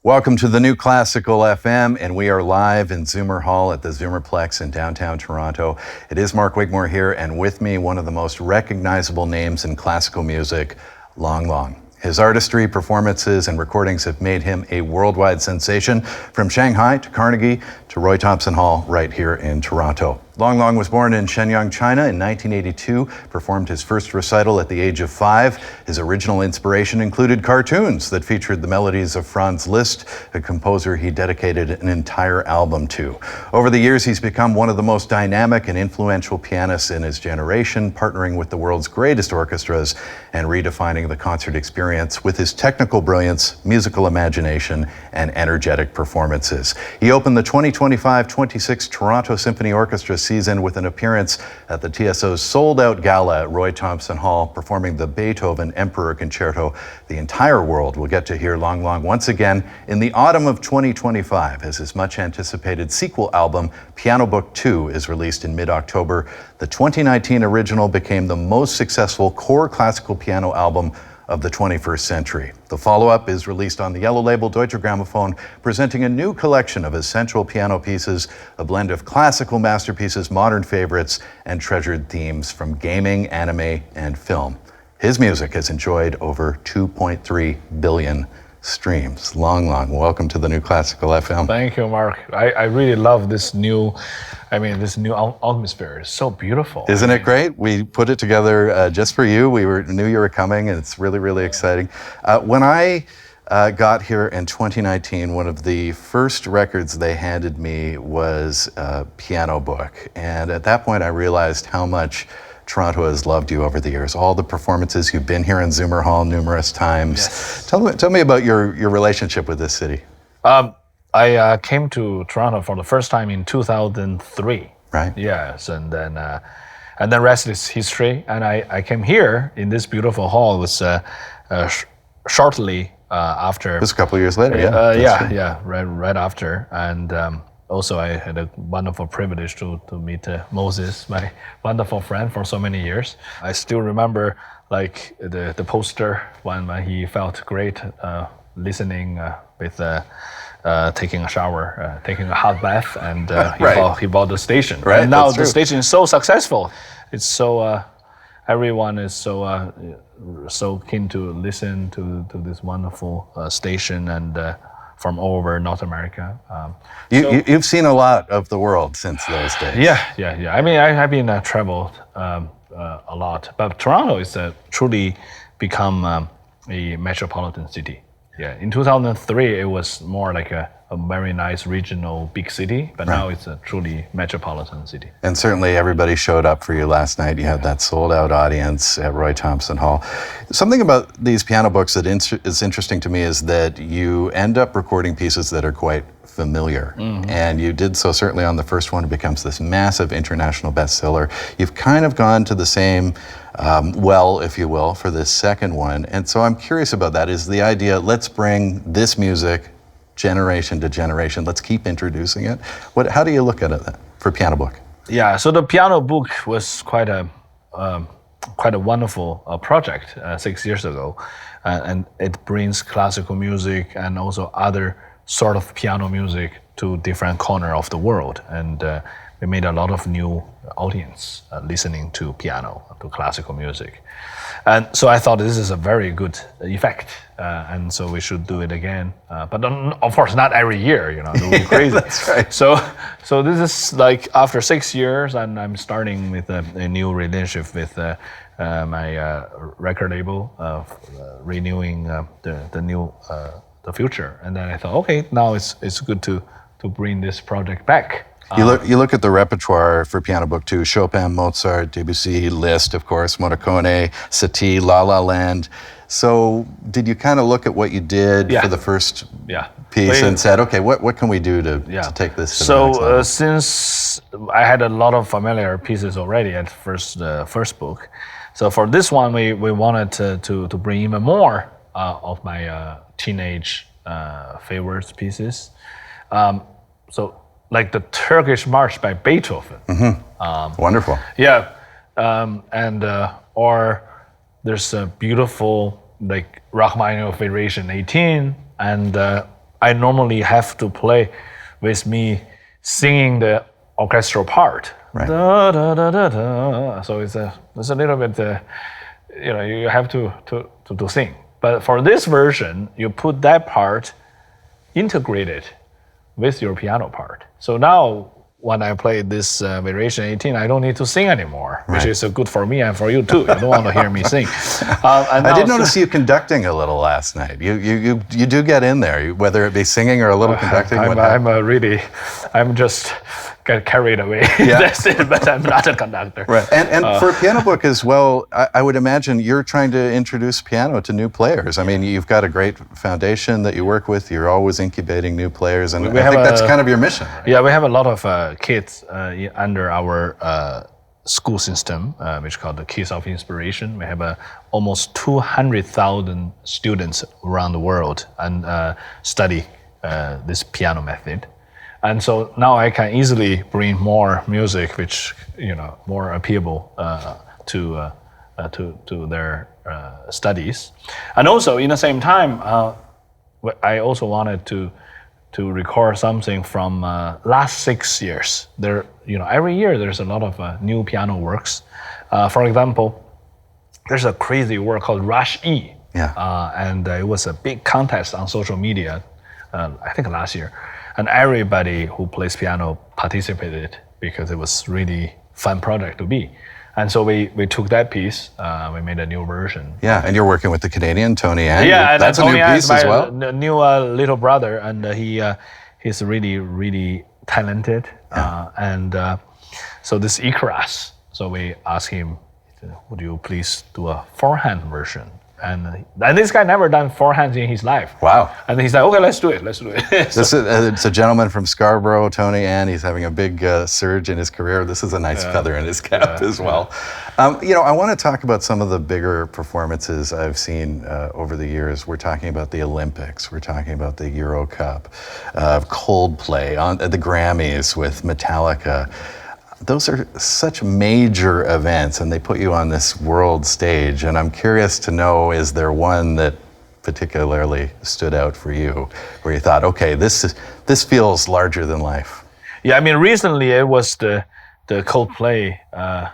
Welcome to the new Classical FM, and we are live in Zoomer Hall at the Zoomerplex in downtown Toronto. It is Mark Wigmore here, and with me, one of the most recognizable names in classical music, Long Long. His artistry, performances, and recordings have made him a worldwide sensation, from Shanghai to Carnegie to Roy Thompson Hall right here in Toronto. Long Long was born in Shenyang, China in 1982, performed his first recital at the age of 5. His original inspiration included cartoons that featured the melodies of Franz Liszt, a composer he dedicated an entire album to. Over the years, he's become one of the most dynamic and influential pianists in his generation, partnering with the world's greatest orchestras and redefining the concert experience with his technical brilliance, musical imagination, and energetic performances. He opened the 2025-26 Toronto Symphony Orchestra season with an appearance at the TSO's sold-out gala at Roy Thompson Hall, performing the Beethoven Emperor Concerto. The entire world will get to hear Long Long once again in the autumn of 2025 as his much-anticipated sequel album, Piano Book 2, is released in mid-October. The 2019 original became the most successful core classical piano album of the 21st century. The follow-up is released on the yellow label Deutsche Grammophon, presenting a new collection of essential piano pieces, a blend of classical masterpieces, modern favorites, and treasured themes from gaming, anime, and film. His music has enjoyed over 2.3 billion streams. Long Long, welcome to the new Classical FM. Thank you, Mark. I really love this new atmosphere. It's so beautiful. Isn't it great? We put it together just for you. We knew you were coming, and it's really, really exciting. When I got here in 2019, one of the first records they handed me was a piano book. And at that point, I realized how much Toronto has loved you over the years. All the performances, you've been here in Zoomer Hall numerous times. Yes. Tell me about your relationship with this city. I came to Toronto for the first time in 2003. Right. Yes, and then rest is history. And I came here in this beautiful hall. It was shortly after. It was a couple of years later. Right after. And also, I had a wonderful privilege to meet Moses, my wonderful friend for so many years. I still remember like the poster when he felt great listening with taking a shower, taking a hot bath, and he bought the station. Right, and now that's the true. station is so successful. It's so everyone is so keen to listen to this wonderful station and. From all over North America. You've seen a lot of the world since those days. Yeah. I mean, I've been traveled a lot, but Toronto is truly become a metropolitan city. Yeah, in 2003, it was more like a very nice regional big city, but now it's a truly metropolitan city. And certainly everybody showed up for you last night. You had that sold-out audience at Roy Thompson Hall. Something about these piano books that is interesting to me is that you end up recording pieces that are quite familiar. Mm-hmm. And you did so certainly on the first one. It becomes this massive international bestseller. You've kind of gone to the same well, if you will, for this second one. And so I'm curious about that. Is the idea, let's bring this music generation to generation. Let's keep introducing it. How do you look at it for piano book? Yeah, so the piano book was quite a wonderful project 6 years ago, and it brings classical music and also other sort of piano music to different corner of the world, and we made a lot of new audience listening to piano, to classical music. And so I thought this is a very good effect, and so we should do it again. But of course, not every year, it would be crazy. That's right. So this is like after 6 years, and I'm starting with a new relationship with my record label, renewing the future. And then I thought, okay, now it's good to bring this project back. You look at the repertoire for Piano Book 2, Chopin, Mozart, Debussy, Liszt, of course, Morricone, Satie, La La Land. So did you kind of look at what you did for the first piece and said, okay, what can we do to take this to the next level? Since I had a lot of familiar pieces already at first book, so for this one, we wanted to bring even more of my teenage favorites pieces. So like the Turkish March by Beethoven. Mm-hmm. Wonderful. Yeah, or there's a beautiful like Rachmaninoff Variation 18, and I normally have to play with me singing the orchestral part. Right. Da, da, da, da, da. So it's a little bit, you have to sing. But for this version, you put that part integrated with your piano part. So now when I play this variation 18, I don't need to sing anymore, which is good for me and for you too. You don't want to hear me sing. I did notice you conducting a little last night. You do get in there, whether it be singing or a little conducting. I'm just get carried away. Yeah. That's it. But I'm not a conductor. Right. And for a piano book as well, I would imagine you're trying to introduce piano to new players. I mean, you've got a great foundation that you work with. You're always incubating new players, and I think that's kind of your mission. Right? Yeah, we have a lot of kids under our school system, which is called the Kids of Inspiration. We have almost 200,000 students around the world and study this piano method. And so now I can easily bring more music, which more appealable to their studies. And also, in the same time, I also wanted to record something from last 6 years. There, every year there's a lot of new piano works. For example, there's a crazy work called Rush E. Yeah. And it was a big contest on social media, I think last year. And everybody who plays piano participated because it was really fun project to be. And so we took that piece, we made a new version. Yeah, and you're working with the Canadian Tony An. Yeah, and that's a Tony new An piece is my as well. new little brother, and he's really talented. So this Icarus. So we asked him, would you please do a forehand version? And this guy never done forehands in his life. Wow. And he's like, okay, let's do it. It's a gentleman from Scarborough, Tony An. He's having a big surge in his career. This is a nice feather in his cap as well. I want to talk about some of the bigger performances I've seen over the years. We're talking about the Olympics. We're talking about the Euro Cup, Coldplay, at the Grammys with Metallica. Those are such major events, and they put you on this world stage. And I'm curious to know, is there one that particularly stood out for you, where you thought, okay, this feels larger than life? Yeah, I mean, recently it was the Coldplay. That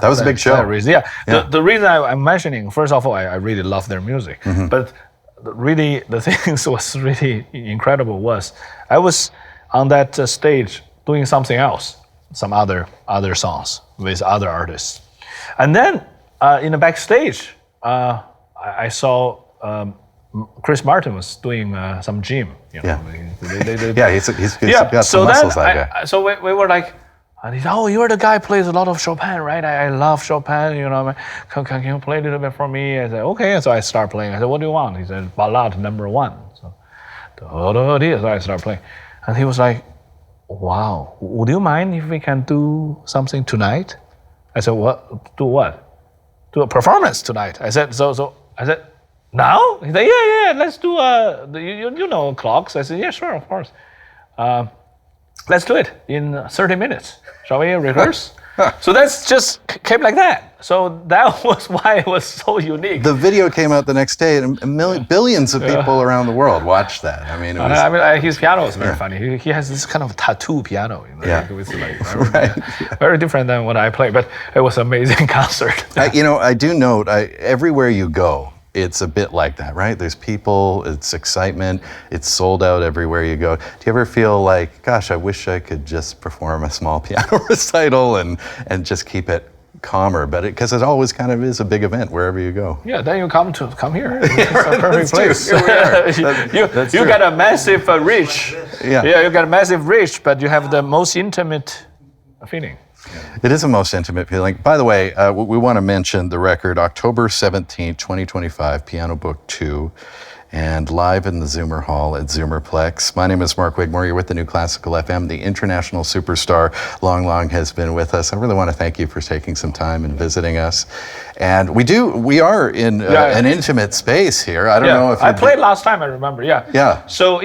was a big show. The reason I'm mentioning, first of all, I really love their music. Mm-hmm. But really, the thing was really incredible was I was on that stage doing something else. Some other songs with other artists, and then in the backstage, I saw Chris Martin was doing some gym. Yeah, he's got some muscles. That guy. So we were like, and he said, "Oh, you're the guy who plays a lot of Chopin, right? I love Chopin. Can you play a little bit for me?" I said, "Okay." And so I start playing. I said, "What do you want?" He said, "Ballade No. 1." So I start playing, and he was like, "Wow, would you mind if we can do something tonight?" I said, "What? Do what? Do a performance tonight?" I said, "So." I said, "Now?" He said, "Yeah. Let's do clocks." I said, "Yeah, sure, of course. Let's do it in 30 minutes. Shall we rehearse?" So that's just came like that. So that was why it was so unique. The video came out the next day, and billions of people around the world watched that. I mean, his piano is very funny. He has this kind of tattoo piano. With very different than what I play, but it was an amazing concert. I do note, everywhere you go, it's a bit like that, right? There's people, it's excitement, it's sold out everywhere you go. Do you ever feel like, gosh, I wish I could just perform a small piano recital and just keep it calmer? But because it always kind of is a big event wherever you go. Yeah, then you come here. It's a perfect place. Here we are. You got a massive reach. Yeah, you got a massive reach, but you have the most intimate feeling. It is a most intimate feeling. By the way, we want to mention the record, October 17, 2025, Piano Book 2, and live in the Zoomer Hall at ZoomerPlex. My name is Mark Wigmore. You're with the New Classical FM. The international superstar Long has been with us. I really want to thank you for taking some time and visiting us. And we are in an intimate space here. I don't know if I played last time, I remember, Yeah. So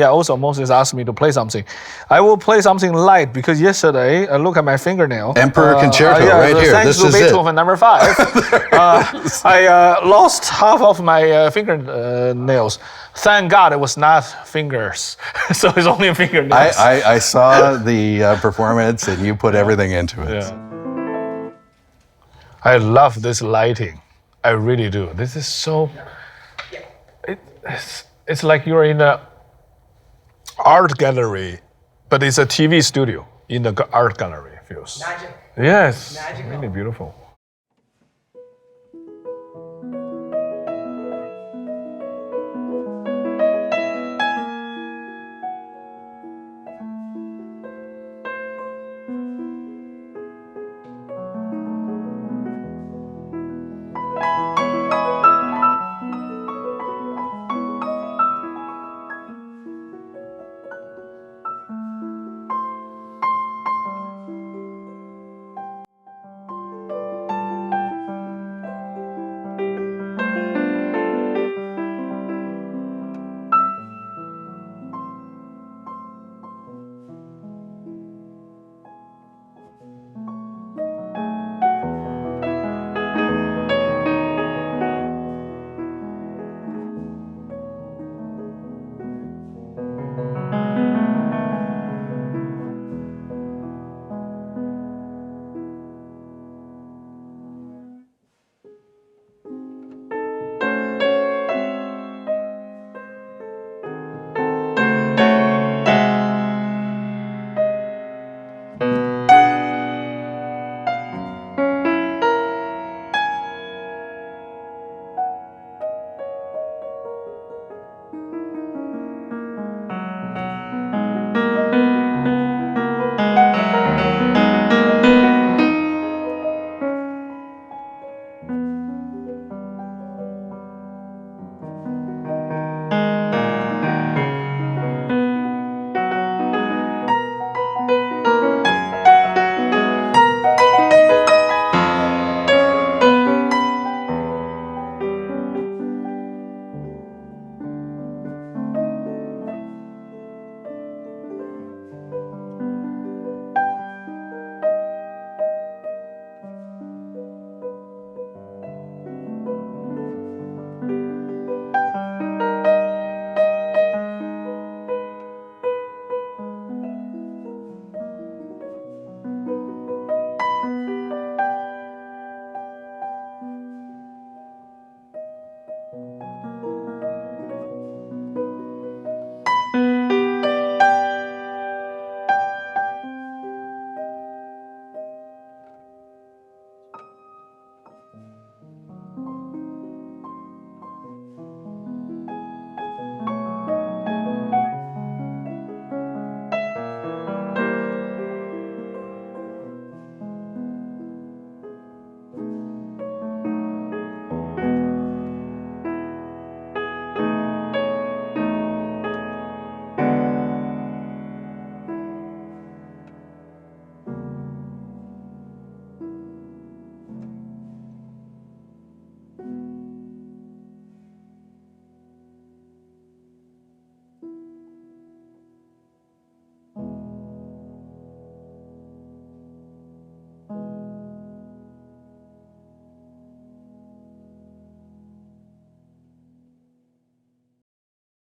also Moses asked me to play something. I will play something light because yesterday, look at my fingernail. Emperor Concerto, right here. Thanks This to is Beethoven number 5. I lost half of my fingernails. Thank God it was not fingers, so it's only fingernails. I saw the performance and you put everything into it. Yeah. I love this lighting. I really do. This is so. It's like you're in an art gallery, but it's a TV studio in the art gallery. It feels. Magic. Yes. Magical. Really beautiful.